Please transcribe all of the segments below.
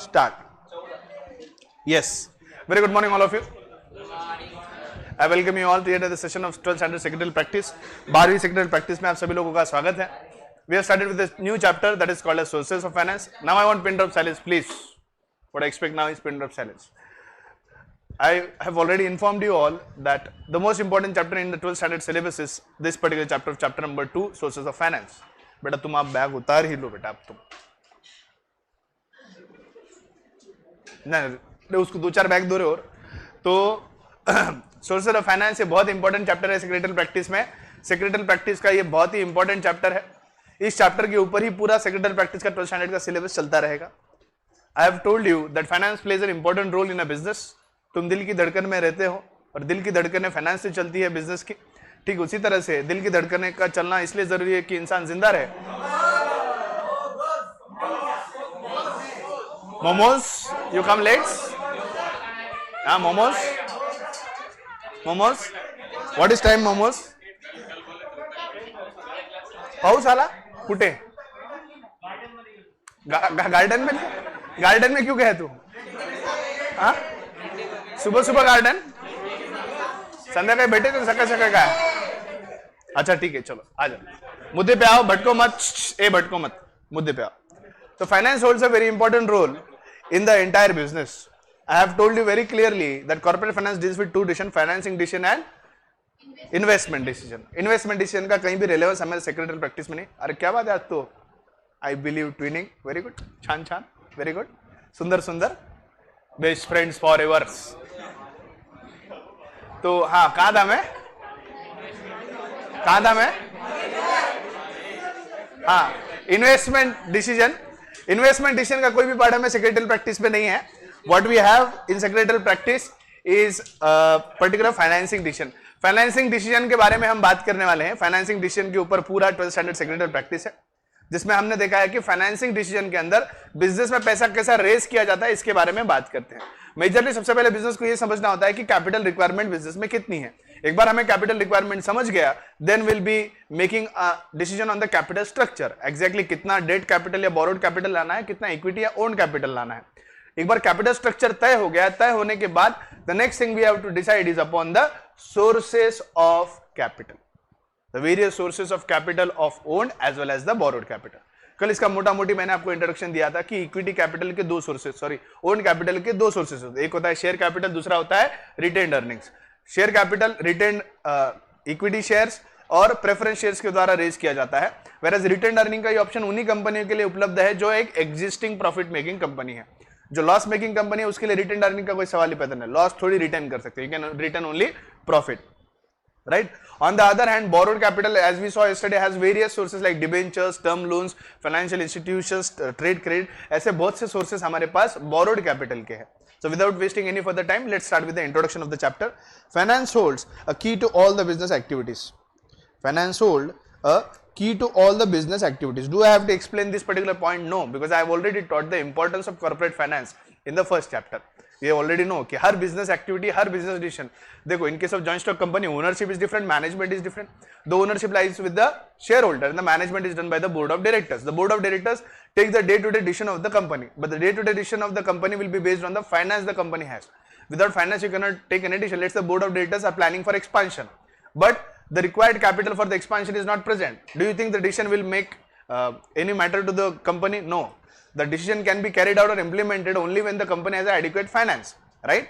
start. Yes. Very good morning all of you. I welcome you all to the session of 12th standard secretarial practice. 12वीं secretarial practice में आप सभी लोगों का स्वागत है. We have started with a new chapter that is called as sources of finance. Now I want pin drop silence, please. What I expect now is pin drop silence. I have already informed you all that the most important chapter in the 12th standard syllabus is this particular chapter, chapter number 2, sources of finance. बेटा तुम आप bag उतार ही लो बेटा, अब तुम नहीं उसको 2-4 bag दो रहे और तो सोर्सेज ऑफ फाइनेंस ये बहुत इंपॉर्टेंट चैप्टर है सेक्रेटरियल प्रैक्टिस में. सेक्रेटरियल प्रैक्टिस का ये बहुत ही इंपॉर्टेंट चैप्टर है. इस चैप्टर के ऊपर ही पूरा सेक्रेटरियल प्रैक्टिस का 12th स्टैंडर्ड का सिलेबस चलता रहेगा. I have told you that finance plays an important role in a business. तुम दिल की धड़कन में रहते हो और दिल की धड़कन फाइनेंस से चलती है बिजनेस की. ठीक उसी तरह से दिल की धड़कन का चलना इसलिए जरूरी है कि इंसान जिंदा रहे. Momos you come let's. Momos momos what is time momos. पाऊस आला कुठे गार्डन में. गार्डन में क्यों गया तू. हाँ सुबह सुबह गार्डन संध्याकाळी भेटे तो सकाळ सकाळ काय. अच्छा ठीक है चलो आ जाओ मुद्दे पे आओ. भटको मत. भटको मत मुद्दे पे आओ. तो finance holds a very important role in the entire business. I have told you very clearly that corporate finance deals with two decisions, financing decision and investment decision. Investment decision का कहीं भी relevance हमारे secretarial practice में नहीं. अरे क्या बात है आज तो. I believe twinning, very good, छान छान, very good, सुंदर सुंदर, best friends forever. तो हाँ कहाँ था मैं. हाँ इन्वेस्टमेंट डिसीजन. इन्वेस्टमेंट डिसीजन का कोई भी पार्ट हमें सेक्रेटरियल प्रैक्टिस पे नहीं है. What we have in secretarial practice is particular financing decision. Financing decision के बारे में हम बात करने वाले हैं. फाइनेंसिंग डिसीजन के ऊपर पूरा 12th स्टैंडर्ड सेक्रेटरियल प्रैक्टिस है जिसमें हमने देखा है कि फाइनेंसिंग डिसीजन के अंदर बिजनेस में पैसा कैसा रेज किया जाता है इसके बारे में बात करते हैं. मेजरली सबसे पहले बिजनेस को यह समझना होता है कि कैपिटल रिक्वायरमेंट बिजनेस में कितनी है. एक बार हमें कैपिटल रिक्वायरमेंट समझ गया then will be making a decision on the capital structure. Exactly कितना डेट कैपिटल या बोरोड कैपिटल लाना है, कितना इक्विटी या ओन कैपिटल लाना है. एक बार कैपिटल स्ट्रक्चर तय हो गया, तय होने के बाद the next thing we have to decide is upon the sources of capital, the various sources of capital of owned as well as the borrowed capital. कल इसका मोटा मोटी मैंने आपको इंट्रोडक्शन दिया था कि इक्विटी कैपिटल के दो सोर्सेस, ओन कैपिटल के दो सोर्सेस होते हैं. एक होता है शेयर कैपिटल, दूसरा होता है retained earnings. Share capital retained equity shares और प्रेफरेंस शेयर्स के द्वारा रेज किया जाता है. वेरएज रिटेन्ड अर्निंग का ये ऑप्शन उन्हीं कंपनियों के लिए उपलब्ध है जो एक एग्जिस्टिंग प्रॉफिट मेकिंग कंपनी है. जो लॉस मेकिंग कंपनी है उसके लिए रिटेन्ड अर्निंग का कोई सवाल ही पैदा नहीं. लॉस थोड़ी रिटेन कर सकते, you can retain only profit, right? On the other hand, borrowed capital, as we saw yesterday, has various sources like debentures, term loans, financial institutions, trade credit. ऐसे बहुत से sources हमारे पास borrowed capital के हैं. So without wasting any further time, let's start with the introduction of the chapter. Finance holds a key to all the business activities. Finance hold a key to all the business activities. Do I have to explain this particular point? No, because I have already taught the importance of corporate finance in the first chapter. ये already know कि हर business activity, हर business decision. देखो in case of joint stock company ownership is different, management is different. The ownership lies with the shareholder, the management is done by the board of directors. The board of directors take the day to day decision of the company, but the day to day decision of the company will be based on the finance the company has. Without finance, you cannot take any decision. Let's say the board of directors are planning for expansion, but the required capital for the expansion is not present. Do you think the decision will make any matter to the company? No. The decision can be carried out or implemented only when the company has adequate finance, right?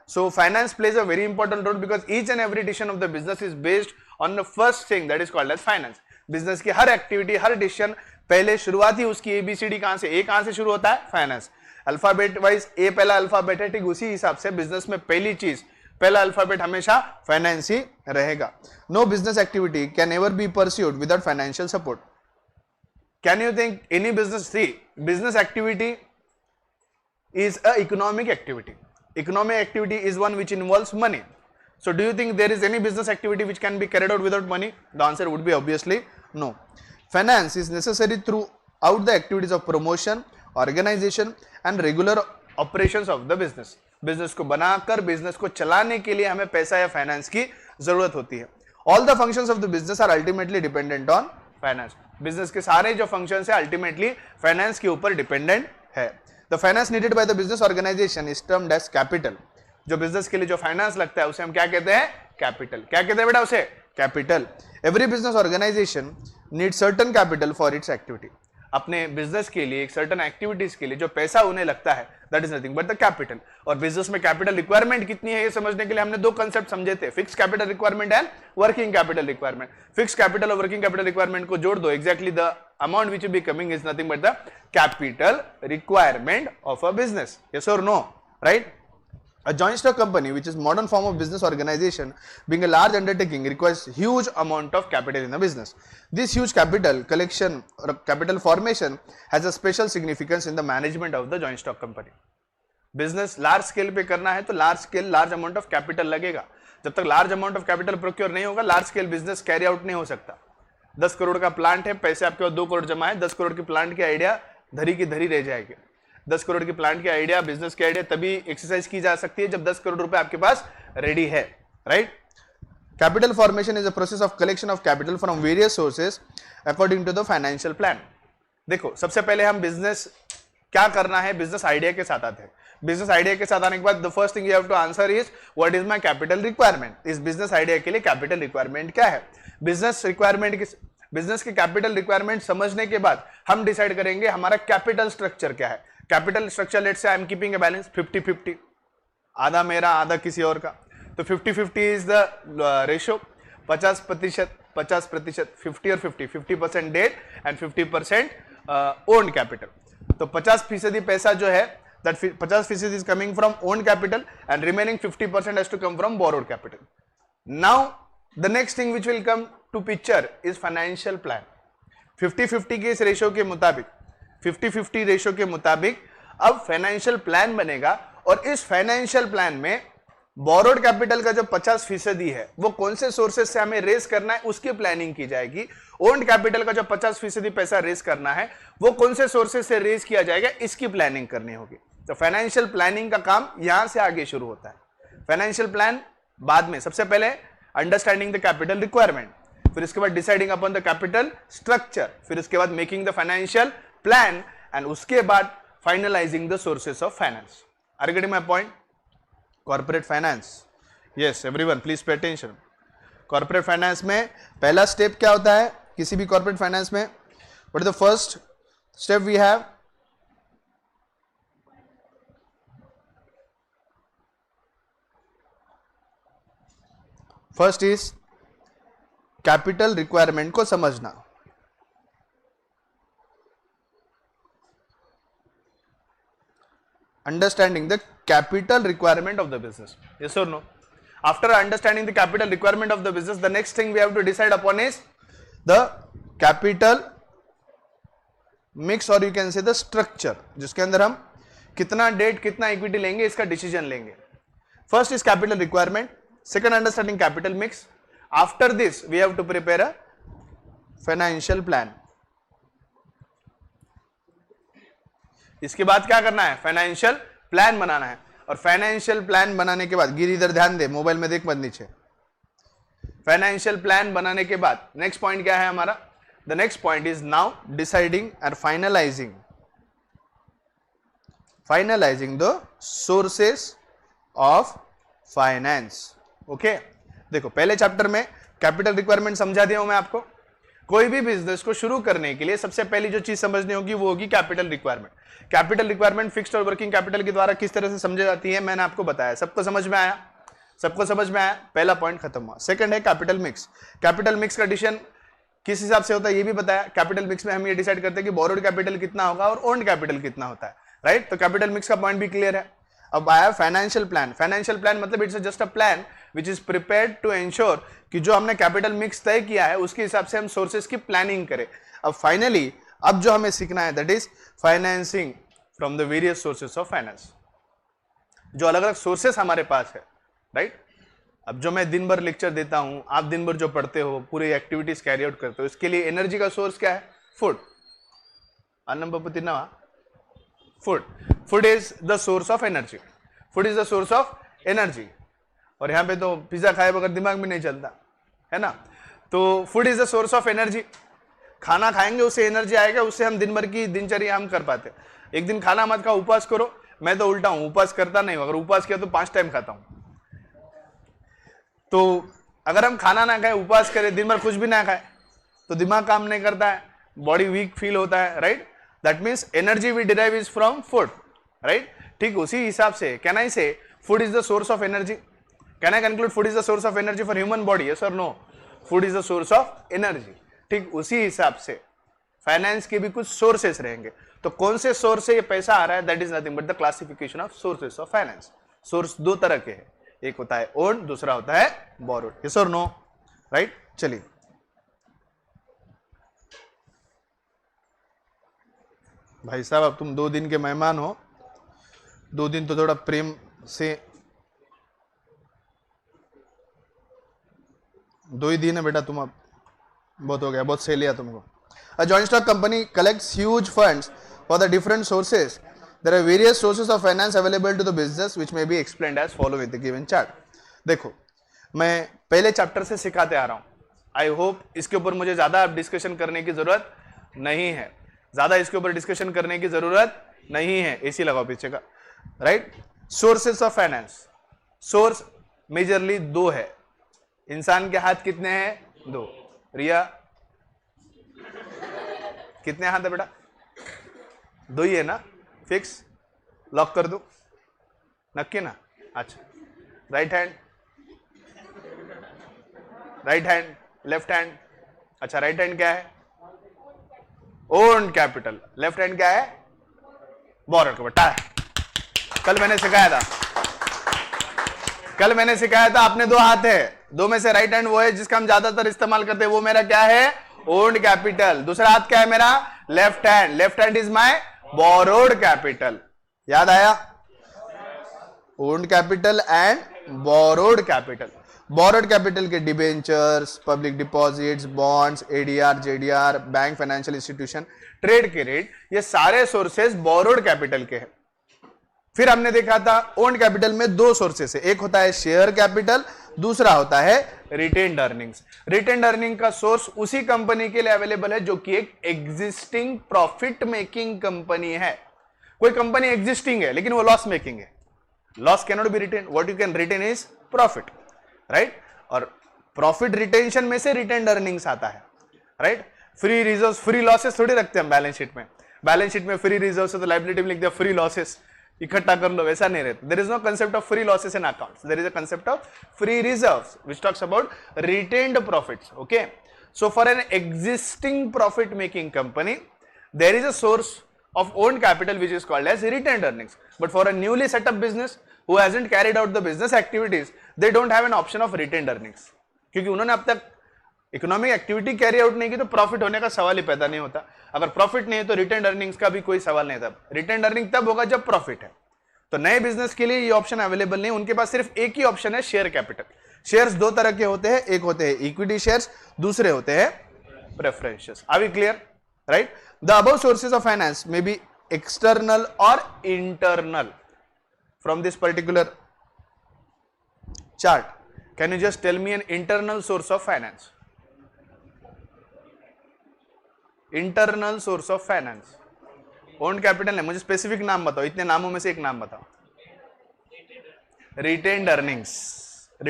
So finance plays a very important role because each and every decision of the business is based on the first thing that is called as finance. Business की हर activity, हर decision पहले शुरुआती उसकी ABCD कहाँ से, A कहाँ से शुरू होता है? फाइनेंस. अल्फाबेट वाइज ए पहला अल्फाबेट है, ठीक उसी हिसाब से बिजनेस में पहली चीज, पहला अल्फाबेट हमेशा फाइनेंस ही रहेगा. No business activity can ever be pursued without financial support. Can you think any business, see business activity is a economic activity. Economic activity is one which involves money. So do you think there is any business activity which can be carried out without money? The answer would be obviously no. Finance is necessary throughout the activities of promotion, organization and regular operations of the business. Business को बनाकर business को चलाने के लिए हमें पैसा या finance की जरूरत होती है. All the functions of the business are ultimately dependent on finance. Business के सारे जो फंक्शंस है अल्टीमेटली फाइनेंस के ऊपर डिपेंडेंट है. The finance needed by the business organisation is termed as capital. जो बिजनेस के लिए जो फाइनेंस लगता है उसे हम क्या कहते हैं? कैपिटल। क्या कहते हैं बेटा उसे? Capital. Every business organisation need certain capital for its activity. अपने बिजनेस के लिए, एक सर्टेन एक्टिविटीज के लिए जो पैसा उन्हें लगता है, that is nothing but the capital. और बिजनेस में कैपिटल रिक्वायरमेंट कितनी है ये समझने के लिए हमने दो कंसेप्ट समझे थे, fix capital requirement and working capital requirement. Fix capital और वर्किंग कैपिटल रिक्वायरमेंट को जोड़ दो, exactly the amount which will be coming is nothing but the capital requirement of a business. Yes और no? Right? A joint stock company, which is modern form of business organization, being a large undertaking, requires huge amount of capital in the business. This huge capital collection or capital formation has a special significance in the management of the joint stock company. Business large scale पे करना है तो large amount of capital लगेगा। जब तक large amount of capital procure नहीं होगा, large scale business carry out नहीं हो सकता। 10 करोड़ का प्लांट है, पैसे आपके पास 2 करोड़ जमा है, 10 करोड़ की प्लांट की आइडिया धरी की धरी रह जाएगी। 10 करोड़ की प्लांट की आइडिया, बिजनेस की आइडिया तभी एक्सरसाइज की जा सकती है जब 10 करोड़ रुपए आपके पास रेडी है। Right? Capital formation is a process of collection of capital from various sources according to the financial plan. देखो, सबसे पहले हम बिजनेस क्या करना है, बिजनेस आइडिया के साथ आते हैं। बिजनेस आइडिया के साथ आने के बाद the first thing you have to answer is what is my capital requirement. इस बिजनेस आइडिया के लिए कैपिटल रिक्वायरमेंट क्या है? बिजनेस के कैपिटल रिक्वायरमेंट समझने के बाद हम डिसाइड करेंगे हमारा कैपिटल स्ट्रक्चर क्या है। Capital structure, let's say I am keeping a balance 50-50, आधा मेरा आधा किसी और का, तो 50-50 इज द रेशियो। 50%, 50% और 50% डेट एंड 50% ओन्ड कैपिटल। तो 50% पैसा जो है, that 50% is coming from owned capital and remaining 50% has to come from borrowed capital. Now the next thing which will come to picture is financial plan. 50-50 के इस ratio के मुताबिक, 50-50 ratio के मुताबिक अब फाइनेंशियल प्लान बनेगा और इस फाइनेंशियल प्लान में बोरोड कैपिटल का जो 50% है वो कौन से सोर्सेज से हमें रेस करना है उसकी प्लानिंग की जाएगी। ओन्ड कैपिटल का जो 50% पैसा रेस करना है वो कौन से सोर्सेज से रेस किया जाएगा इसकी प्लानिंग करनी होगी। तो फाइनेंशियल प्लानिंग का काम यहां से आगे शुरू होता है। फाइनेंशियल प्लान बाद में, सबसे पहले अंडरस्टैंडिंग द कैपिटल रिक्वायरमेंट, फिर इसके बाद deciding upon the capital structure, फिर उसके बाद making the financial plan and उसके बाद finalising the sources of finance. Are you getting my point? Corporate finance, yes everyone please pay attention. Corporate finance में पहला स्टेप क्या होता है किसी भी कॉर्पोरेट फाइनेंस में? What is the first step we have? First is capital requirement को समझना। Understanding the capital requirement of the business. Yes or no? After understanding the capital requirement of the business, the next thing we have to decide upon is the capital mix, or you can say the structure, जिसके अंदर हम कितना date कितना equity लेंगे इसका decision लेंगे। First is capital requirement, second understanding capital mix, after this we have to prepare a financial plan. इसके बाद क्या करना है? फाइनेंशियल प्लान बनाना है। और फाइनेंशियल प्लान बनाने के बाद, गिर इधर ध्यान दे, मोबाइल में देख मत नीचे। फाइनेंशियल प्लान बनाने के बाद नेक्स्ट पॉइंट क्या है हमारा? The next point is now deciding और finalising the sources of finance. Okay, देखो पहले चैप्टर में कैपिटल रिक्वायरमेंट समझा दिया हूं मैं आपको। कोई भी बिजनेस को शुरू करने के लिए सबसे पहली जो चीज समझनी होगी वो होगी capital requirement. Capital requirement fixed और वर्किंग कैपिटल के द्वारा किस तरह से समझी जाती है मैंने आपको बताया। सबको समझ में आया? सबको समझ में आया? पहला पॉइंट खत्म हुआ। सेकंड है कैपिटल मिक्स। कैपिटल मिक्स का डिसीजन किस हिसाब से होता है ये भी बताया। कैपिटल मिक्स में हम ये डिसाइड करते हैं कि बोरोड कैपिटल कितना होगा और ओन्ड कैपिटल कितना होता है। राइट? तो कैपिटल मिक्स का पॉइंट भी क्लियर है। अब आया फाइनेंशियल प्लान। फाइनेंशियल प्लान मतलब it's just a plan which is prepared to ensure कि जो हमने कैपिटल मिक्स तय किया है उसके हिसाब से हम सोर्सेस की प्लानिंग करें। अब फाइनली अब जो हमें सीखना है that is financing from the various sources of finance. जो अलग अलग सोर्सेस हमारे पास है। राइट? अब जो मैं दिन भर लेक्चर देता हूं, आप दिन भर जो पढ़ते हो, पूरी एक्टिविटीज कैरी आउट करते हो, इसके लिए एनर्जी का सोर्स क्या है? फूड। अन्नम पपति नवा, food. Food is the source of energy. Food is the source of energy. और यहाँ पे तो पिज्जा खाए बगैर दिमाग में नहीं चलता है ना। तो food is the source of energy. खाना खाएंगे उससे एनर्जी आएगा, उससे हम दिन भर की दिनचर्या हम कर पाते। एक दिन खाना मत खाओ, उपवास करो। मैं तो उल्टा हूं, उपवास करता नहीं हूं, अगर उपवास किया तो 5 टाइम खाता हूं। तो अगर हम खाना ना खाए, उपवास करें, दिन भर कुछ भी ना खाए, तो दिमाग काम नहीं करता है, बॉडी वीक फील होता है, right. That means energy we derive is from food, right. ठीक उसी हिसाब से can I say food is the source of energy? Can I conclude food is the source of energy for human body? Yes और no? Food is the source of energy. ठीक उसी हिसाब से finance के भी कुछ सोर्सेस रहेंगे। तो कौन से सोर्स से ये पैसा आ रहा है? That is nothing but the classification of sources of finance. Source दो तरह के हैं, एक होता है ओन, दूसरा होता है बोरोड। यस और नो? राइट। चलिए भाई साहब, अब तुम 2 दिन के मेहमान हो, 2 दिन तो थोड़ा प्रेम से, 2 ही दिन है बेटा, तुम अब बहुत हो गया, बहुत सह लिया तुमको। A joint stock company collects huge funds for the different sources. There are various sources of finance available to the business which may be explained as follow with the given chart. देखो, मैं पहले chapter से सिखाते आ रहा हूं, I hope इसके ऊपर मुझे ज्यादा डिस्कशन करने की जरूरत नहीं है, ज्यादा इसके ऊपर डिस्कशन करने की जरूरत नहीं है। एसी लगाओ पीछे का, right. Sources of finance, source majorly 2 है। इंसान के हाथ कितने हैं? 2। रिया, कितने हाथ है बेटा? 2 ही है ना? फिक्स, लॉक कर दूं? नक्की ना? अच्छा, right hand, right hand, left hand. अच्छा, राइट हैंड क्या है? Own capital. लेफ्ट हैंड क्या है? Borrowed capital. कल मैंने सिखाया था, आपने 2 हाथ है, 2 में से राइट हैंड वो है जिसका हम ज्यादातर इस्तेमाल करते हैं, वो मेरा क्या है? Owned capital. दूसरा हाथ क्या है मेरा? Left hand. Left hand is my borrowed capital. याद आया? Owned capital and borrowed capital. Borrowed capital के debentures, public deposits, bonds, ADR, GDR, bank, financial institution, trade credit, ये सारे सोर्सेस बोरोड कैपिटल के हैं। फिर हमने देखा था ओन्ड कैपिटल में 2 सोर्सेस है, एक होता है शेयर कैपिटल, दूसरा होता है रिटेन्ड अर्निंग्स। रिटेन्ड अर्निंग का सोर्स उसी कंपनी के लिए अवेलेबल है जो कि एक एग्जिस्टिंग प्रॉफिट मेकिंग कंपनी है। कोई कंपनी एग्जिस्टिंग है लेकिन वो लॉस मेकिंग है, loss can not be retain, what you can retain is profit, right. और प्रॉफिट रिटेंशन में से रिटेन्ड अर्निंग्स आता है, राइट। फ्री रिजर्व्स, फ्री लॉसेस थोड़ी रखते हैं हम बैलेंस शीट में। बैलेंस शीट में फ्री रिजर्व्स है तो लायबिलिटी में लिख दिया फ्री लॉसेस, इकट्ठा कर लो, वैसा नहीं रहता। There is no concept of free losses in accounts, there is a concept of free reserves which talks about retained profits. Okay, so for an existing profit making company there is a source of owned capital which is called as retained earnings, but for a newly set up business who hasn't carried out the business activities they don't have an option of retained earnings, क्योंकि उन्होंने अब तक economic activity carry out नहीं की तो profit होने का सवाल ही पैदा नहीं होता। अगर प्रॉफिट नहीं है तो रिटेन्ड अर्निंग्स का भी कोई सवाल नहीं था। रिटेन्ड अर्निंग तब होगा जब प्रॉफिट है। तो नए बिजनेस के लिए ये ऑप्शन अवेलेबल नहीं, उनके पास सिर्फ एक ही ऑप्शन है, शेयर कैपिटल। शेयर्स 2 तरह के होते हैं, एक होते हैं इक्विटी शेयर्स, दूसरे होते हैं preference shares. Are we clear? Right. The above sources of finance may be external or internal from this particular chart. Can you just tell me an internal source of finance? Internal source of finance. Owned capital है, मुझे specific नाम बताओ, इतने नामों में से एक नाम बताओ। Retained earnings.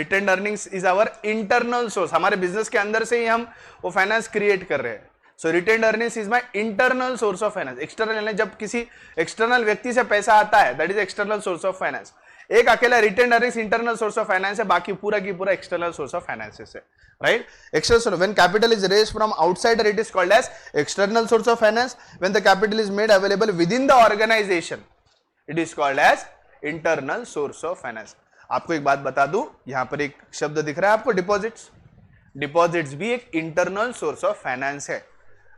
Retained earnings is our internal source. हमारे बिजनेस के अंदर से ही हम वो फाइनेंस क्रिएट कर रहे हैं। So retained earnings is my internal source of finance. External, जब किसी एक्सटर्नल व्यक्ति से पैसा आता है that is external source of finance. एक अकेला retained earnings internal source of finance है, बाकी पूरा की पूरा एक्सटर्नल सोर्स ऑफ फाइनेंस है, right. External, when capital is raised from outsider it is called as external source of finance. When the capital is made available with in the organisation it is called as internal source of finance. आपको एक बात बता दूं, यहां पर एक शब्द दिख रहा है आपको, डिपॉजिट्स। डिपॉजिट्स भी एक इंटरनल सोर्स ऑफ फाइनेंस है।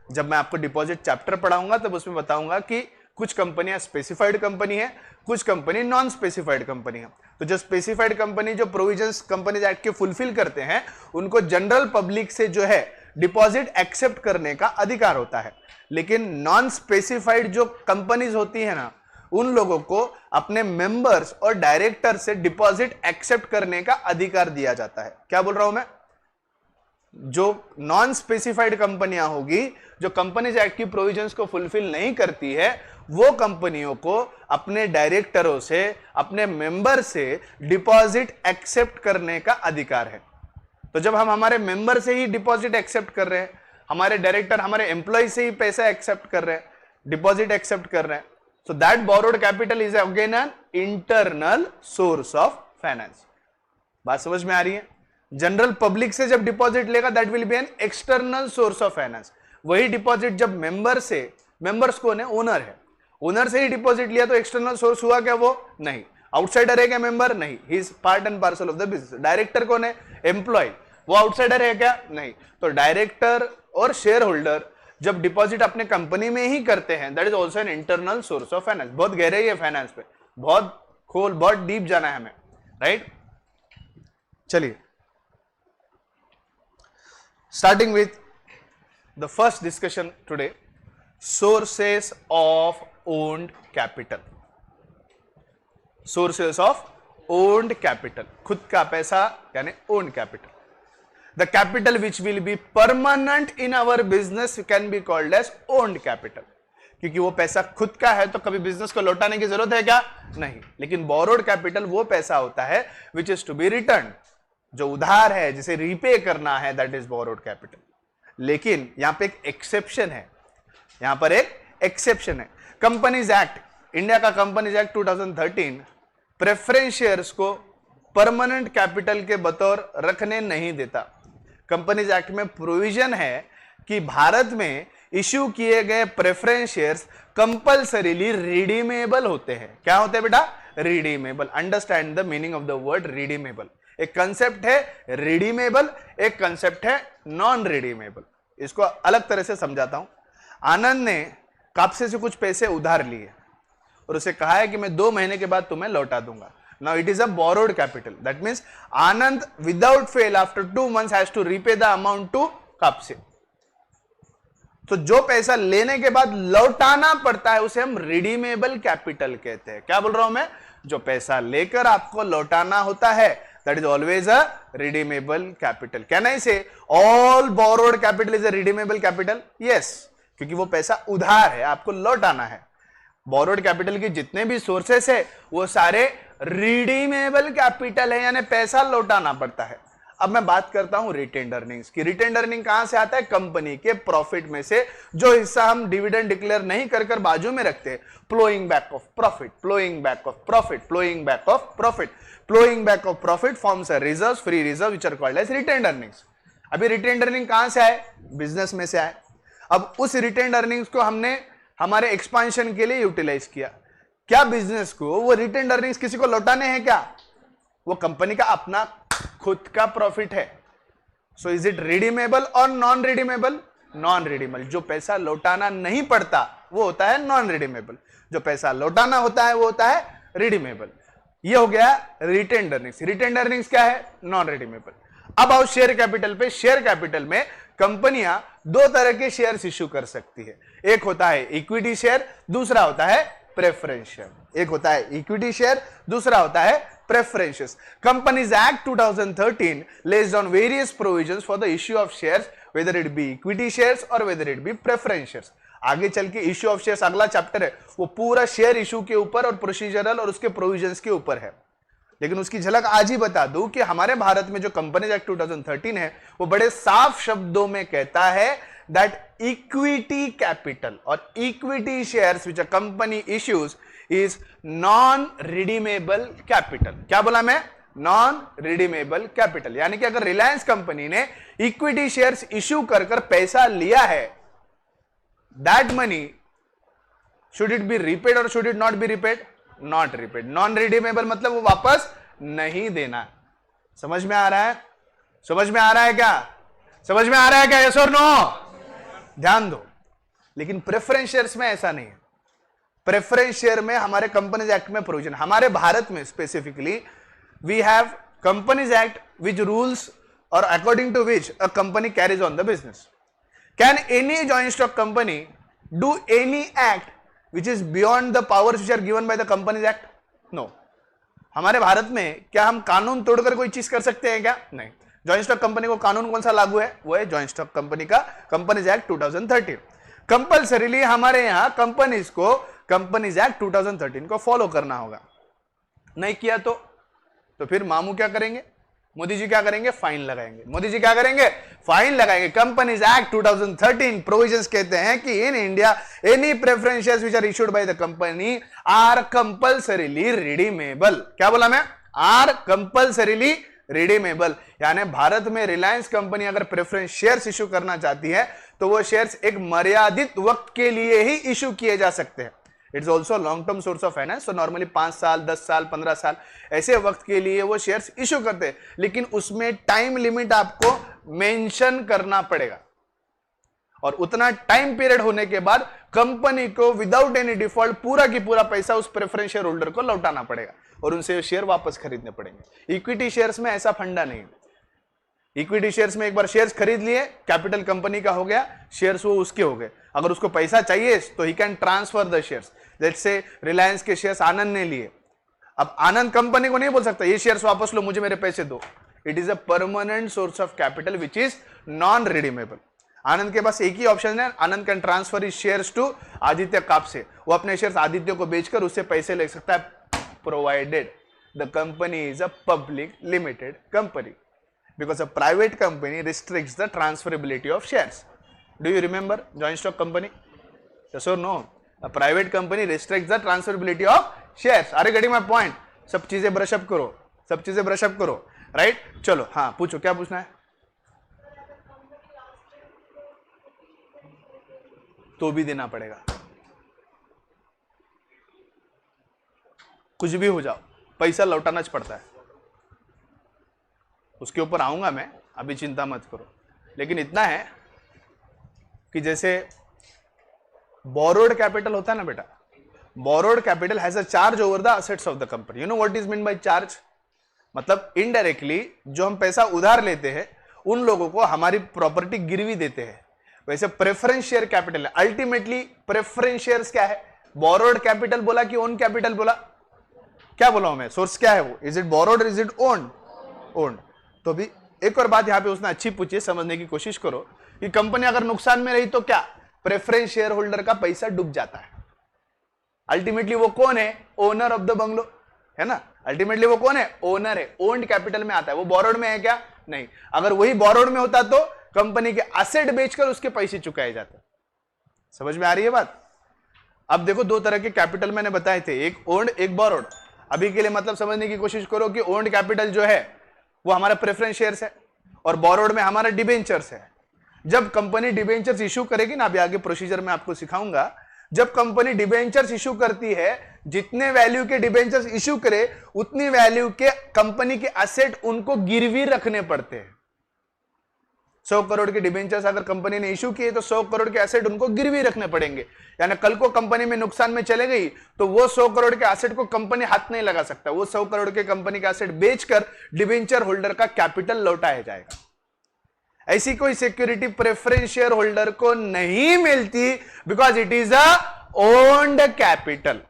जब मैं आपको डिपॉजिट चैप्टर पढ़ाऊंगा तब उसमें बताऊंगा कि कुछ कंपनियां स्पेसिफाइड कंपनी है, कुछ कंपनी नॉन स्पेसिफाइड कंपनी है। तो जो स्पेसिफाइड कंपनी जो प्रोविजंस कंपनीज एक्ट के फुलफिल करते हैं उनको जनरल पब्लिक से जो है डिपॉजिट एक्सेप्ट करने का अधिकार होता है, लेकिन नॉन स्पेसिफाइड जो कंपनीज होती है ना, उन लोगों को अपने मेंबर्स और डायरेक्टर से डिपॉजिट एक्सेप्ट करने का अधिकार दिया जाता है। क्या बोल रहा हूं मैं? जो नॉन स्पेसिफाइड कंपनियां होगी, जो कंपनीज एक्ट की प्रोविजंस को फुलफिल नहीं करती है, वो कंपनियों को अपने डायरेक्टरों से, अपने मेंबर से डिपॉजिट एक्सेप्ट करने का अधिकार है। तो जब हम हमारे मेंबर से ही डिपॉजिट एक्सेप्ट कर रहे हैं, हमारे डायरेक्टर हमारे एम्प्लॉय से ही पैसा एक्सेप्ट कर रहे हैं, डिपॉजिट एक्सेप्ट कर रहे हैं, so that borrowed capital is again an internal source of finance. बात समझ में आ रही है? जनरल पब्लिक से जब डिपॉजिट लेगा that will be an external source of finance. वही डिपॉजिट जब मेंबर से, मेंबर्स कौन है? ओनर है, ओनर से ही डिपॉजिट लिया तो एक्सटर्नल सोर्स हुआ क्या? वो नहीं। आउटसाइडर है क्या मेंबर? नहीं, he is part and parcel of the business. Director कौन है? एम्प्लॉय, वो आउटसाइडर है क्या? नहीं। तो डायरेक्टर और शेयर होल्डर जब डिपॉजिट अपने कंपनी में ही करते हैं, that is also an internal source of finance. बहुत गहराई है फाइनेंस पे, बहुत डीप जाना है हमें, राइट? चलिए, starting with the first discussion today, sources of owned capital. Sources of owned capital, खुद का पैसा यानी owned capital. The capital which will be permanent in our business can be called as owned capital। क्योंकि वो पैसा खुद का है तो कभी बिजनेस को लौटाने की जरूरत है क्या? नहीं। लेकिन borrowed capital वो पैसा होता है which is to be returned, जो उधार है, जिसे रीपे करना है, that is borrowed capital। लेकिन यहां पे एक एक्सेप्शन है, यहां पर एक एक्सेप्शन है। कंपनीज एक्ट, इंडिया का कंपनीज एक्ट 2013 प्रेफरेंस शेयर्स को परमानेंट कैपिटल के बतौर रखने नहीं देता। कंपनीज एक्ट में प्रोविजन है कि भारत में इश्यू किए गए प्रेफरेंस शेयर्स कंपल्सरीली रिडीमेबल होते हैं। क्या होते हैं बेटा? Redeemable. Understand the meaning of the word redeemable. एक कंसेप्ट है रिडीमेबल, एक कंसेप्ट है नॉन रिडीमेबल। इसको अलग तरह से समझाता हूं। आनंद ने कापसे से कुछ पैसे उधार लिए और उसे कहा है कि मैं 2 महीने के बाद तुम्हें लौटा दूंगा। Now it is a borrowed capital. That means Anand without fail after 2 months has to repay the amount to Kapse. तो जो पैसा लेने के बाद लौटाना पड़ता है उसे हम रिडीमेबल कैपिटल कहते हैं। क्या बोल रहा हूं मैं? जो पैसा लेकर आपको लौटाना होता है that is always a redeemable capital. Can I say all borrowed capital is a redeemable capital? Yes, क्योंकि वो पैसा उधार है, आपको लौटाना है। बोरोड कैपिटल के जितने भी सोर्सेस है वो सारे रिडीमेबल कैपिटल है, यानी पैसा लौटाना पड़ता है। अब मैं बात करता हूं रिटेन्ड अर्निंग्स की। रिटेन्ड अर्निंग कहां से आता है? कंपनी के प्रॉफिट में से जो हिस्सा हम डिविडेंड डिक्लेयर नहीं कर बाजू में रखते हैं। Flowing back of profit, flowing back of profit, flowing back of profit, flowing back of profit forms a reserves, free reserve which are called as retained earnings. अभी रिटेन्ड अर्निंग कहां से आए? बिजनेस में से आए। अब उस रिटेन्ड अर्निंग्स को हमने हमारे एक्सपांशन के लिए यूटिलाइज किया। क्या बिजनेस को वो रिटेन्ड अर्निंग्स किसी को लौटाने हैं क्या? वो कंपनी का अपना खुद का प्रॉफिट है। सो इज इट रिडीमेबल और नॉन रिडीमेबल? Non redeemable. जो पैसा लौटाना नहीं पड़ता वो होता है नॉन रिडीमेबल, जो पैसा लौटाना होता है वो होता है रिडीमेबल। ये हो गया रिटेन्ड अर्निंग्स। रिटेन्ड अर्निंग्स क्या है? Non redeemable. अब आओ शेयर कैपिटल पे। शेयर कैपिटल में कंपनियां 2 तरह के शेयर्स इश्यू कर सकती है। एक होता है इक्विटी शेयर, दूसरा होता है प्रेफरेंस शेयर। एक होता है इक्विटी शेयर, दूसरा होता है preference shares. Companies act 2013 lays down various provisions for the issue of shares, whether it be equity shares or whether it be preference shares। आगे चल के इश्यू ऑफ शेयर्स अगला चैप्टर है, वो पूरा शेयर इश्यू के ऊपर और प्रोसीजरल और उसके प्रोविजंस के ऊपर है। लेकिन उसकी झलक आज ही बता दूं कि हमारे भारत में जो कंपनीज एक्ट 2013 है वो बड़े साफ शब्दों में कहता है दैट इक्विटी कैपिटल और equity shares which a company issues is non redeemable capital. क्या बोला मैं? Non redeemable capital. यानी कि अगर रिलायंस कंपनी ने इक्विटी शेयर्स इश्यू कर पैसा लिया है, that money should it be repaid और should it not be repaid? Not repaid. Non redeemable मतलब वो वापस नहीं देना। समझ में आ रहा है? समझ में आ रहा है क्या? समझ में आ रहा है क्या? यस और नो? ध्यान दो। लेकिन प्रेफरेंस शेयर्स में ऐसा नहीं है। प्रेफरेंस शेयर में हमारे कंपनीज एक्ट में प्रोविजन, हमारे भारत में specifically we have companies act which rules और according to which a company carries on the business. Can any joint stock company do any act which is beyond the powers which are given by the Companies Act? No। हमारे भारत में क्या हम कानून तोड़कर कोई चीज कर सकते हैं क्या? नहीं। जॉइंट स्टॉक कंपनी को कानून कौन सा लागू है? वो है जॉइंट स्टॉक कंपनी का कंपनीज एक्ट 2013। कंपल्सरीली हमारे यहां कंपनीज को कंपनीज एक्ट 2013 को फॉलो करना होगा। नहीं किया तो फिर मामू क्या करेंगे, मोदी जी क्या करेंगे, फाइन लगाएंगे। मोदी जी क्या करेंगे, फाइन लगाएंगे। कंपनीज एक्ट 2013 प्रोविजंस कहते हैं कि in India any preference shares which are issued by the company are compulsorily redeemable. क्या बोला मैं, आर कंपल्सरीली रिडीमेबल। यानी भारत में रिलायंस कंपनी अगर प्रेफरेंस शेयर्स इशू करना चाहती है तो वो शेयर्स एक मर्यादित वक्त के लिए ही इशू किए जा सकते हैं। It's also long term source of finance, तो नॉर्मली 5 साल 10 साल 15 साल ऐसे वक्त के लिए वो शेयर्स इशू करते हैं, लेकिन उसमें टाइम लिमिट आपको मेंशन करना पड़ेगा और उतना टाइम पीरियड होने के बाद कंपनी को विदाउट एनी डिफॉल्ट पूरा की पूरा पैसा उस प्रेफरेंस शेयर होल्डर को लौटाना पड़ेगा और उनसे शेयर वापस खरीदने पड़ेंगे। इक्विटी शेयर्स में ऐसा फंडा नहीं है। इक्विटी शेयर्स में एक बार शेयर्स खरीद लिए, कैपिटल कंपनी का हो गया, शेयर्स वो उसके हो गए। अगर उसको पैसा चाहिए तो he can transfer the shares. जैसे रिलायंस के शेयर्स आनंद ने लिए, अब आनंद कंपनी को नहीं बोल सकता ये शेयर्स वापस लो, मुझे मेरे पैसे दो। It is a permanent source of capital which is non redeemable. Anand के पास एक ही ऑप्शन है, Anand can transfer his shares to Aditya Kapse. वो अपने शेयर्स आदित्य को बेचकर उससे पैसे ले सकता है, provided the company is a public limited company, because a private company restricts the transferability of shares. Do you remember joint stock company? Yes or no? A private company restricts the transferability of shares. Are you getting my point? सब चीजें brush up करो, सब चीजें brush up करो, right? चलो हाँ पूछो, क्या पूछना है? तो भी देना पड़ेगा, कुछ भी हो जाओ पैसा लौटाना पड़ता है। उसके ऊपर आऊंगा मैं, अभी चिंता मत करो। लेकिन इतना है कि जैसे बोरोड कैपिटल होता है ना बेटा, borrowed capital has a charge over the assets of the company. You know what is mean by charge? मतलब इनडायरेक्टली जो हम पैसा उधार लेते हैं उन लोगों को हमारी प्रॉपर्टी गिरवी देते हैं। वैसे प्रेफरेंस शेयर कैपिटल है। अल्टीमेटली प्रेफरेंस शेयर्स क्या है? बोरोड कैपिटल बोला कि ओन कैपिटल बोला? क्या बोला हूं मैं? सोर्स क्या है वो? Is it borrowed, is it owned? Owned. तो भी एक और बात यहां पे उसने अच्छी पूछी, समझने की कोशिश करो कि कंपनी अगर नुकसान में रही तो क्या? प्रेफरेंस शेयर होल्डर का पैसा डूब जाता है। अल्टीमेटली वो कौन है? ओनर ऑफ द बंगलो, है ना? अल्टीमेटली वो कौन है? ओनर है, ओन्ड कैपिटल में आता है। वो बोरोड में है क्या? नहीं। अगर वही बोरोड में होता तो कंपनी के एसेट बेचकर उसके पैसे चुकाए जाते। समझ में आ रही है बात? अब देखो दो तरह के कैपिटल मैंने बताए थे, एक ओन्ड एक बोरोड। अभी के लिए मतलब समझने की कोशिश करो कि ओन्ड कैपिटल जो है वो हमारा प्रेफरेंस शेयर्स है और बोरोड में हमारा डिबेंचर्स है। जब कंपनी डिबेंचर्स इशू करेगी ना, अभी आगे प्रोसीजर में आपको सिखाऊंगा, जब कंपनी डिबेंचर्स इशू करती है, जितने वैल्यू के डिबेंचर्स इशू करे उतनी वैल्यू के कंपनी के एसेट उनको गिरवी रखने पड़ते हैं। 100 करोड़ के डिबेंचर्स अगर कंपनी ने इशू किए तो 100 करोड़ के एसेट उनको गिरवी रखने पड़ेंगे। यानी कल को कंपनी में नुकसान में चले गई तो वो 100 करोड़ के एसेट को कंपनी हाथ नहीं लगा सकता। वो 100 करोड़ के कंपनी का एसेट बेचकर डिबेंचर होल्डर का कैपिटल लौटाया जाएगा। ऐसी कोई सिक्योरिटी प्रेफरेंस शेयर होल्डर को नहीं मिलती because it is a owned capital.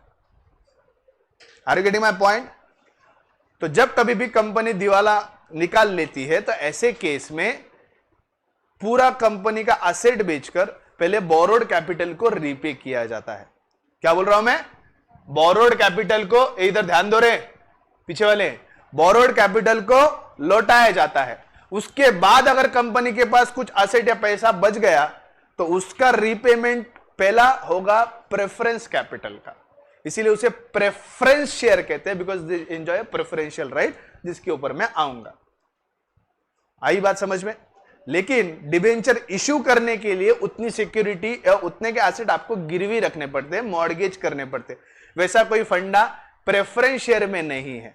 Are you getting my point? तो जब कभी भी कंपनी दिवाला निकाल लेती है तो ऐसे केस में पूरा कंपनी का एसेट बेचकर पहले बोरोड कैपिटल को रीपे किया जाता है। क्या बोल रहा हूं मैं? बोरोड कैपिटल को, इधर ध्यान दो रे पीछे वाले, बोरोड कैपिटल को लौटाया जाता है। उसके बाद अगर कंपनी के पास कुछ एसेट या पैसा बच गया तो उसका रीपेमेंट पहला होगा प्रेफरेंस कैपिटल का। इसीलिए उसे प्रेफरेंस शेयर कहते हैं, because they enjoy preferential right, जिसके ऊपर मैं आऊंगा। आई बात समझ में? लेकिन डिबेंचर इशू करने के लिए उतनी सिक्योरिटी या उतने के एसेट आपको गिरवी रखने पड़ते हैं, मॉर्गेज करने पड़ते हैं। वैसा कोई फंडा प्रेफरेंस शेयर में नहीं है।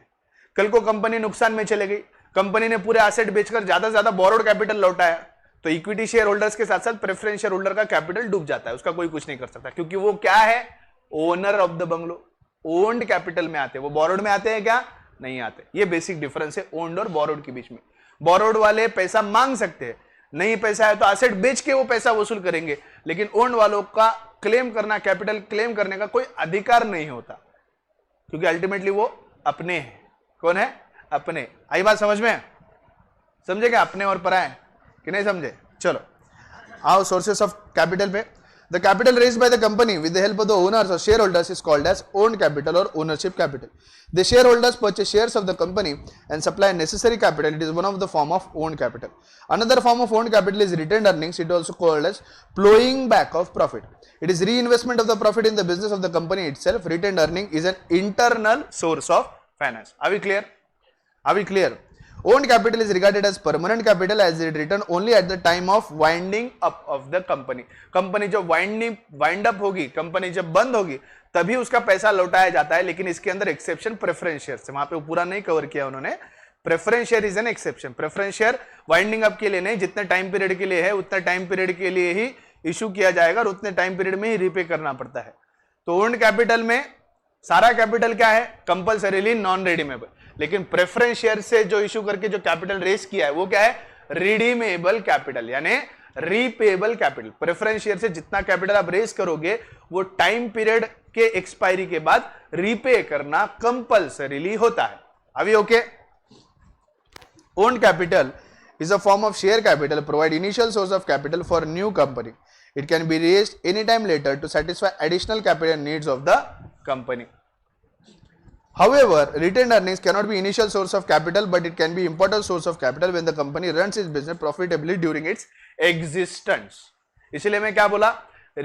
कल को कंपनी नुकसान में चले गई, कंपनी ने पूरे एसेट बेचकर ज्यादा से ज्यादा बोरोड कैपिटल लौटाया तो इक्विटी शेयर होल्डर्स के साथ साथ प्रेफरेंस शेयर होल्डर का कैपिटल डूब जाता है। उसका कोई कुछ नहीं कर सकता, क्योंकि वो क्या है? Owner of the bungalow, owned capital में आते हैं। वो बोरोड में आते हैं क्या? नहीं आते। ये बेसिक डिफरेंस है ओन्ड और बोरोड के बीच में। बोरोड वाले पैसा मांग सकते हैं, नहीं पैसा है तो एसेट बेच के वो पैसा वसूल करेंगे, लेकिन ओन्ड वालों का क्लेम करना, कैपिटल क्लेम करने का कोई अधिकार नहीं होता, क्योंकि अल्टीमेटली वो अपने हैं। कौन है? अपने। आई बात समझ में? समझे क्या? अपने और पराए कि नहीं समझे? चलो आओ सोर्सेस ऑफ कैपिटल पे। The capital raised by the company with the help of the owners or shareholders is called as owned capital or ownership capital. The shareholders purchase shares of the company and supply necessary capital. It is one of the form of owned capital. Another form of owned capital is retained earnings. It is also called as plowing back of profit. It is reinvestment of the profit in the business of the company itself. Retained earning is an internal source of finance. Are we clear? Are we clear? Owned capital is regarded as permanent capital as it return only at the time of winding up of the company. Company जब wind up होगी, company जब बंद होगी, तभी उसका पैसा लौटाया जाता है. लेकिन इसके अंदर एक्सेप्शन प्रेफरेंस शेयर से, वहां पे पूरा नहीं कवर किया उन्होंने. Preference share is an exception. Preference share winding up के लिए नहीं, जितने टाइम पीरियड के लिए है उतने टाइम पीरियड के लिए ही इशू किया जाएगा और उतने टाइम पीरियड में ही रीपे करना पड़ता है. तो ओन्ड कैपिटल में सारा कैपिटल क्या है? Compulsorily non redeemable. लेकिन प्रेफरेंस शेयर से जो इशू करके जो कैपिटल रेस किया है वो क्या है? रिडीमेबल कैपिटल यानी रीपेबल कैपिटल. प्रेफरेंस शेयर से जितना कैपिटल आप रेस करोगे वो टाइम पीरियड के एक्सपायरी के बाद रीपे करना कंपल्सरीली होता है. अभी okay? Owned capital is a form of share capital, provide initial source of capital for new company. It can be raised anytime later to satisfy additional capital needs of the company. However, retained earnings cannot be initial source of capital, but it can be important source of capital when the company runs its business profitably during its existence. इसलिए मैं क्या बोला?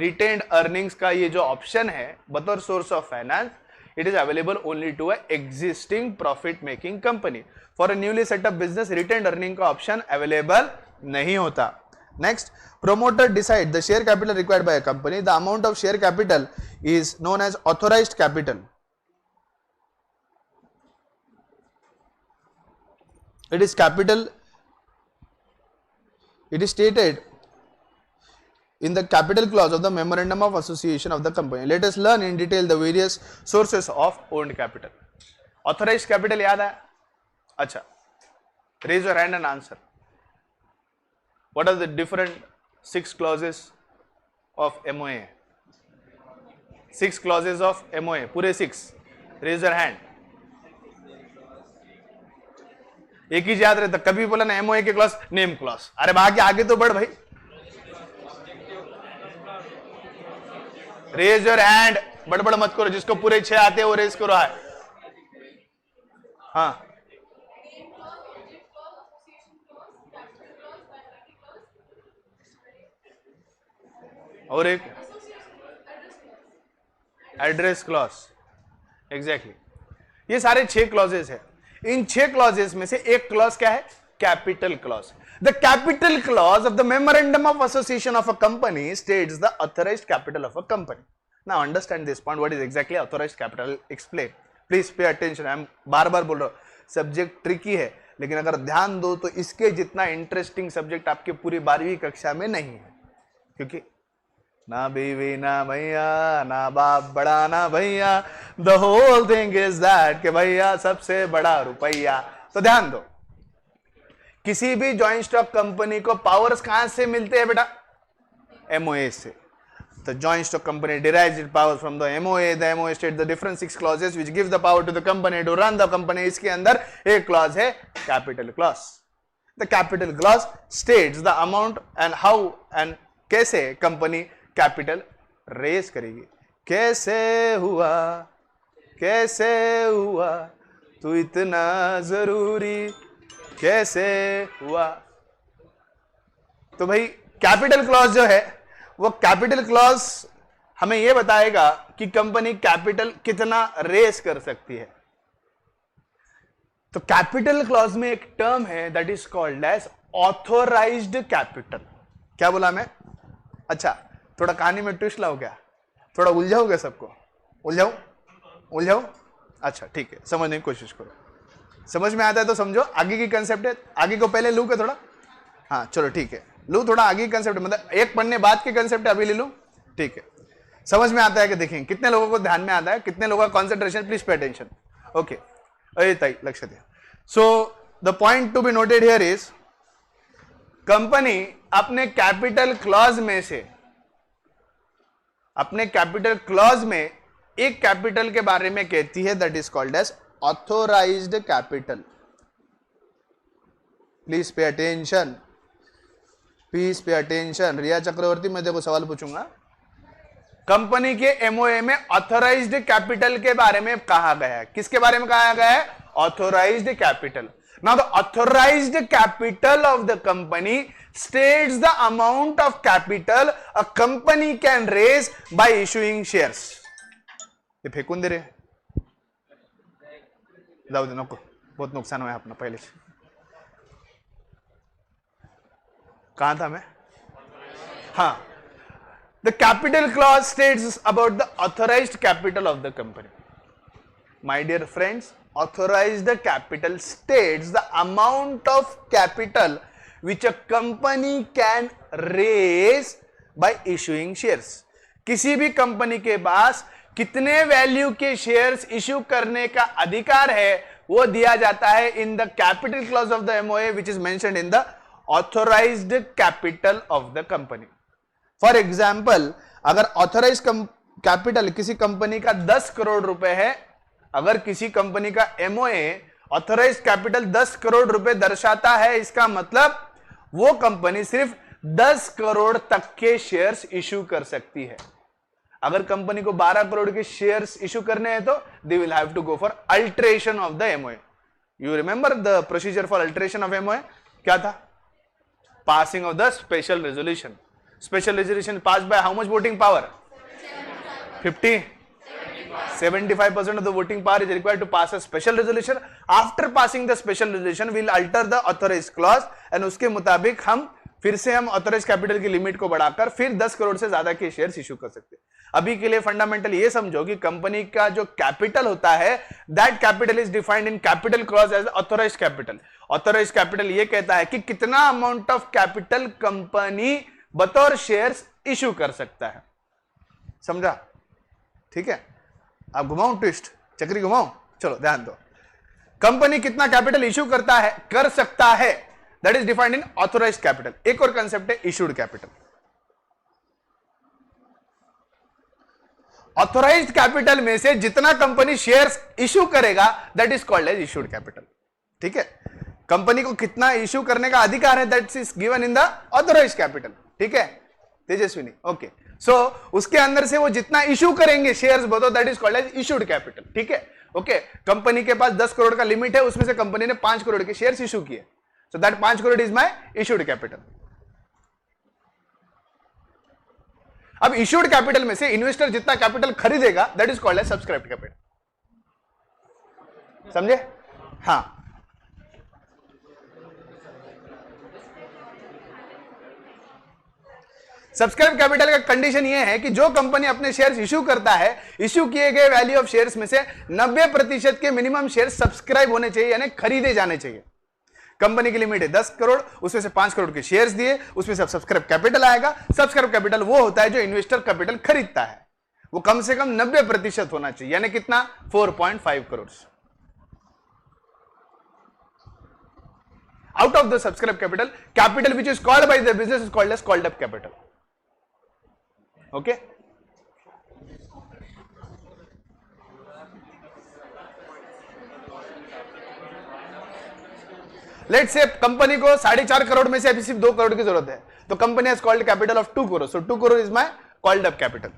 Retained earnings का ये जो option है बतौर source of finance, it is available only to a existing profit making company. For a newly set up business, retained earning का ऑप्शन अवेलेबल नहीं होता. Next, promoter decide the share capital required by a company. The amount of share capital is known as authorized capital. It is capital. It is stated in the capital clause of the memorandum of association of the company. Let us learn in detail the various sources of owned capital. Authorized capital याद है? अच्छा, raise your hand and answer. What are the different 6 clauses of MOA? 6 clauses of MOA, पूरे 6. Raise your hand. एक ही याद रहता, कभी बोला ना MOA के क्लॉज, नेम क्लॉज. अरे बाकी आगे तो बढ़ भाई. रेज योर हैंड, बड़बड़ मत करो. जिसको पूरे 6 आते हैं वो रेज करो. है हाँ, और एक एड्रेस क्लॉज. एग्जैक्टली, ये सारे 6 क्लॉजेस है. इन 6 क्लॉजेस में से एक क्लॉज क्या है? Capital clause. The capital clause of the memorandum of association of a company states the authorized capital of a company. Now understand this point. What is exactly authorized capital? Explain. Please pay attention. I'm बार-बार बोल रहा हूँ, subject tricky है, लेकिन अगर ध्यान दो तो इसके जितना इंटरेस्टिंग सब्जेक्ट आपके पूरी 12वीं कक्षा में नहीं है. क्योंकि ना बीवी ना भैया, ना बाप बड़ा ना भैया, the whole thing is that कि भैया सबसे बड़ा रुपया. तो ध्यान दो, किसी भी जॉइंट स्टॉक कंपनी को पावर्स कहां से मिलते हैं बेटा? एमओए से. तो joint stock company derives its powers from the MOA. The MOA states the different 6 clauses which give the power to the company to run the company. इसके अंदर एक क्लॉज है capital clause. The capital clause states the amount and how and कैसे company capital raise करेगी. कैसे हुआ तू इतना जरूरी, कैसे हुआ. तो भाई कैपिटल क्लॉज जो है वो कैपिटल क्लॉज हमें यह बताएगा कि कंपनी कैपिटल कितना रेस कर सकती है. तो कैपिटल क्लॉज में एक टर्म है that is called as authorised capital. क्या बोला मैं? अच्छा, थोड़ा कहानी में ट्विस्ट लाओ क्या? थोड़ा उलझाओगे सबको? उलझाओ. अच्छा ठीक है, समझने की कोशिश करो. समझ में आता है तो समझो. आगे की कंसेप्ट है, आगे को पहले लू के थोड़ा. हाँ चलो ठीक है, लू थोड़ा आगे की कंसेप्ट, मतलब एक पन्ने बाद के कंसेप्ट अभी ले लूं. ठीक है, समझ में आता है कि देखें कितने लोगों को ध्यान में आता है, कितने लोगों का concentration. Please pay attention. Okay, अरे ताई लक्ष्य दिया. So the point to be noted here is, company अपने कैपिटल क्लॉज में से, अपने कैपिटल क्लॉज में एक कैपिटल के बारे में कहती है that is called as authorised capital. Please pay attention, please pay attention. Riya Chakraborty, मैं देखो सवाल पूछूंगा, कंपनी के एमओए में ऑथोराइज्ड कैपिटल के बारे में कहा गया है। किसके बारे में कहा गया है? Authorised capital. Now the authorised capital of the company states the amount of capital a company can raise by issuing shares. ये फेकून दे रहे, जाऊ दे, नको, बहुत नुकसान हुआ अपना पहले से। कहां था मैं? हाँ, the capital clause states about the authorized capital of the company. My dear friends, authorized capital states the amount of capital which a company can raise by issuing shares. किसी भी कंपनी के पास कितने वैल्यू के shares issue करने का अधिकार है वो दिया जाता है in the capital clause of the MOA which is mentioned in the authorised capital of the company. For example, अगर ऑथोराइज कैपिटल किसी कंपनी का 10 करोड़ रुपए है, अगर किसी कंपनी का एमओए ऑथोराइज कैपिटल 10 करोड़ रुपए दर्शाता है, इसका मतलब वो कंपनी सिर्फ 10 करोड़ तक के शेयर्स इश्यू कर सकती है। अगर कंपनी को 12 करोड़ के शेयर्स इश्यू करने हैं तो they will have to go for alteration of the MOA. You remember the procedure for alteration of MOA क्या था? Passing of the special resolution. Special resolution passed by how much voting power? 50? 75% of the voting power is required to pass a special resolution. After passing the special resolution, we'll alter the authorized clause and उसके मुताबिक हम फिर से हम authorise capital की limit को बढ़ाकर फिर 10 करोड़ से ज्यादा के शेयर्स इशू कर सकते हैं। अभी के लिए फंडामेंटल ये समझो कि कंपनी का जो कैपिटल होता है, that capital is defined in capital clause as authorise capital. Authorise capital ये कहता है कि कितना अमाउंट ऑफ कैपिटल कंपनी बतौर शेयर्स इशू कर सकता है। समझा? ठीक है, आप घुमाऊं ट्विस्ट, चक्री घुमाऊं, चलो ध्यान दो। कंपनी कितना कैपिटल इशू करता है, कर सकता है, that is defined in authorised capital. एक और कंसेप्ट है इशूड कैपिटल। ऑथोराइज्ड कैपिटल में से जितना कंपनी शेयर्स इशू करेगा that is called as issued capital. ठीक है, कंपनी को कितना इशू करने का अधिकार है that is given in the authorised capital. ठीक है तेजस्विनी, ओके। सो उसके अंदर से वो जितना इशू करेंगे शेयर्स बताओ that is called as issued capital. ठीक है, ओके। कंपनी के पास 10 करोड़ का लिमिट है, उसमें से कंपनी ने 5 करोड़ के शेयर्स इशू किए, so that 5 crore is my issued capital. अब इशूड कैपिटल में से इन्वेस्टर जितना कैपिटल खरीदेगा that is called as subscribed capital. समझे? हाँ, सब्सक्राइब कैपिटल का कंडीशन यह है कि जो कंपनी अपने शेयर्स इशू करता है, इशू किए गए वैल्यू ऑफ शेयर्स में से 90% के मिनिमम शेयर्स सब्सक्राइब होने चाहिए, यानी खरीदे जाने चाहिए। कंपनी की लिमिट है 10 करोड़, उसमें से 5 करोड़ के शेयर्स दिए, उसमें से सब्सक्राइब कैपिटल आएगा। सब्सक्राइब कैपिटल वो होता है जो इन्वेस्टर कैपिटल खरीदता है, वो कम से कम 90% होना चाहिए, यानी कितना? 4.5 crore. Out of the subscribe capital, capital which is called by the business is called as called up capital. Okay, let say company को 4.5 करोड़ में से अभी सिर्फ 2 करोड़ की जरूरत है, तो company has called capital of 2 crore, so 2 crore is my called up capital.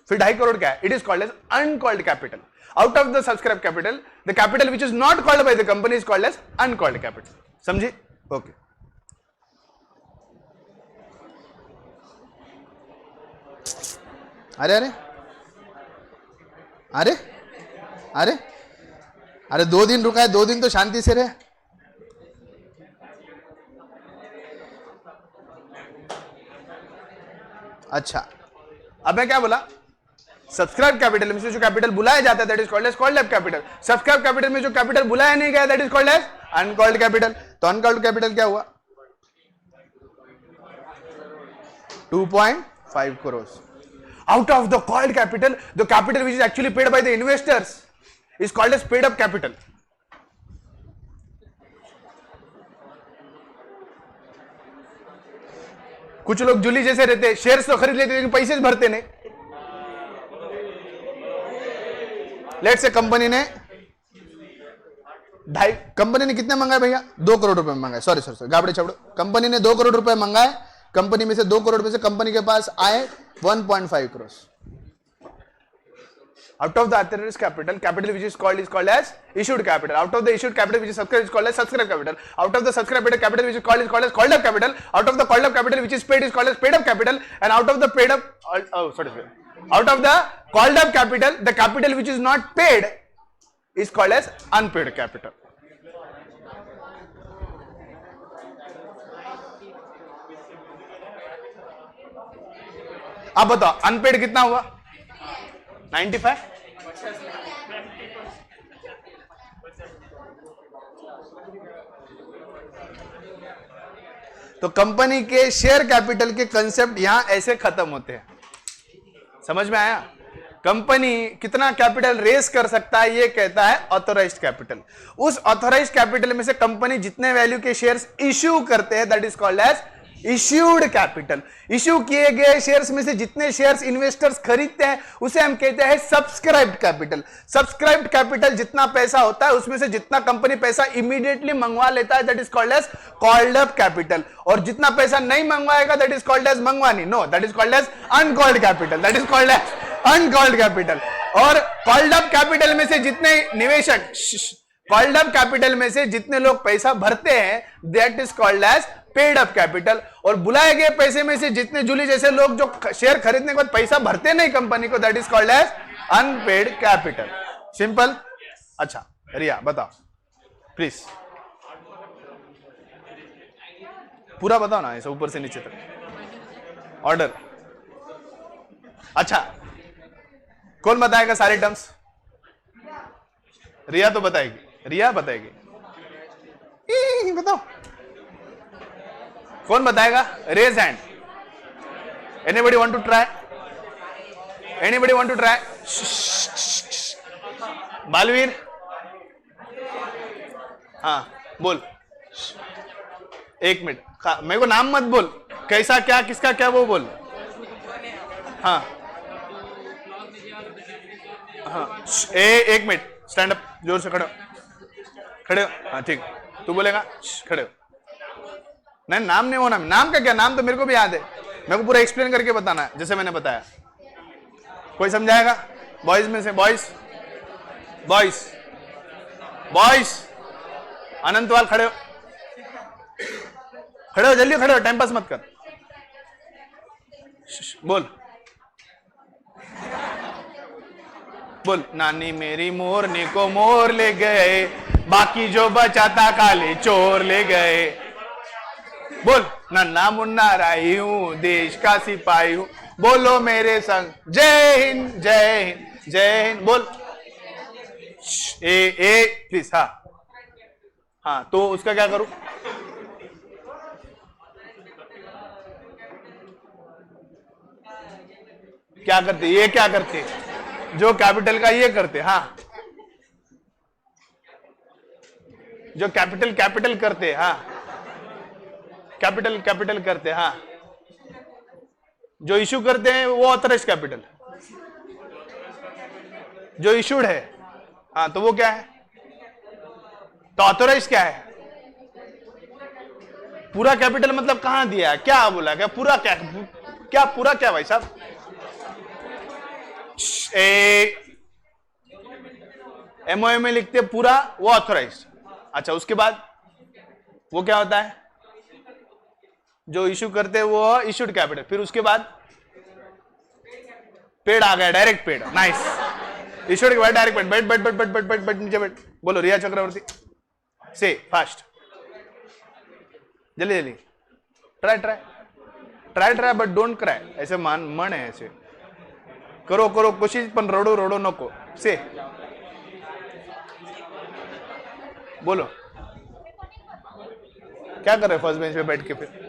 फिर 2.5 करोड़ क्या है? It is called as uncalled capital. Out of the subscribe capital, the capital which is not called by the company is called as uncalled capital. समझे? Okay. अरे अरे अरे अरे अरे 2 दिन रुका है, 2 दिन तो शांति से रहे। अच्छा, अब मैं क्या बोला? सब्सक्राइब कैपिटल में से जो कैपिटल बुलाया जाता है that is called as called up capital. Subscribe capital में जो कैपिटल बुलाया नहीं गया that is called as uncalled capital. तो अनकॉल्ड कैपिटल क्या हुआ? 2.5 crore. Out of the called capital, the capital which is actually paid by the investors is called as paid up capital. कुछ लोग जुली जैसे रहते हैं, शेयर्स तो खरीद लेते लेकिन पैसे भरते नहीं। लेट से कंपनी ने कितने मंगाए भैया? 2 करोड़ रुपए मंगाए। सॉरी गाबड़े छबड़ो, कंपनी ने 2 करोड़ रुपए मंगाए, कंपनी में से 2 करोड़ में से कंपनी के पास आए 1.5 crore. Out of the authorized capital, capital which is called as issued capital. Out of the issued capital which is subscribed is called as subscribed capital. Out of the subscribed capital which is called as called up capital. Out of the called up capital which is paid is called as paid up capital. And out of the paid up, out of the called up capital, the capital which is not paid is called as unpaid capital. अब बताओ unpaid कितना हुआ? 95. तो company के share capital के concept यहां ऐसे खत्म होते हैं. समझ में आया? कंपनी कितना कैपिटल रेस कर सकता है ये कहता है ऑथोराइज्ड कैपिटल. उस ऑथोराइज्ड कैपिटल में से कंपनी जितने वैल्यू के शेयर्स इश्यू करते हैं that is called as issued capital. Issue किए गए शेयर्स में से जितने शेयर्स इन्वेस्टर्स खरीदते हैं उसे हम कहते हैं सब्सक्राइब्ड कैपिटल. सब्सक्राइब्ड कैपिटल जितना पैसा होता है उसमें से जितना कंपनी पैसा इमीडिएटली मंगवा लेता है that is called as called up capital. और जितना पैसा नहीं मंगवाएगा दैट इज कॉल्ड एज मंगवानी. No, that is called as uncalled capital. That is called as uncalled capital. और कॉल्ड अप कैपिटल में से जितने निवेशक कॉल्ड अप कैपिटल में से जितने लोग पैसा भरते हैं that is called as paid up capital. और बुलाए गए पैसे में से जितने जूली जैसे लोग जो शेयर खरीदने के बाद पैसा भरते नहीं कंपनी को that is called as unpaid capital. Simple. अच्छा रिया बताओ प्लीज, पूरा बताओ ना ऐसा ऊपर से नीचे तक ऑर्डर. अच्छा कौन बताएगा सारे टर्म्स? रिया तो बताएगी. रिया बताएगी. बताओ कौन बताएगा? Raise hand. Anybody want to try? Anybody want to try? Balveer हाँ बोल. 1 मिनट. मेरे को नाम मत बोल. कैसा क्या किसका क्या वो बोल. हाँ हाँ 1 मिनट. Stand up. जोर से खड़े खड़े. हाँ ठीक. तू बोलेगा खड़े. नहीं नाम नहीं होना. नाम का क्या? नाम तो मेरे को भी याद है. मेरे को पूरा एक्सप्लेन करके बताना है जैसे मैंने बताया. कोई समझाएगा? बॉयज में से बॉयज बॉयज बॉयज अनंतवाल खड़े हो. खड़े हो जल्दी खड़े हो. टाइम पास मत कर. बोल बोल. नानी मेरी मोरनी को मोर ले गए, बाकी जो बचा था काले चोर ले गए. बोल. नन्ना मुन्ना राई हूं, देश का सिपाही हूं. बोलो मेरे संग जय हिंद जय हिंद जय हिंद. बोल. ए प्लीज. हाँ हाँ तो उसका क्या करूं? क्या करते? ये क्या करते? जो कैपिटल का ये करते. हाँ जो कैपिटल करते. हाँ कैपिटल करते. हाँ जो इशू करते हैं वो ऑथराइज्ड कैपिटल. जो इशूड है हाँ तो वो क्या है? तो ऑथराइज क्या है? पूरा कैपिटल मतलब कहां दिया है? क्या बोला? क्या पूरा क्या? क्या पूरा क्या भाई साहब? एमओए में लिखते पूरा वो ऑथराइज. अच्छा उसके बाद वो क्या होता है? जो इशू करते हैं वो इशूड कैपिटल. फिर उसके बाद पेड आ गया. Direct paid. नाइस. इशूड के बाद डायरेक्ट पेड. बैठ बैठ बैठ बैठ बैठ बैठ बैठ नीचे बैठ. बोलो रिया चक्रवर्ती. से फास्ट. जल्दी जल्दी. Try try try try but don't cry. ऐसे मन है ऐसे. करो करो कोशिश पण रडो रडो नको. से बोलो क्या कर रहे फर्स्ट बेंच पे बैठ के? फिर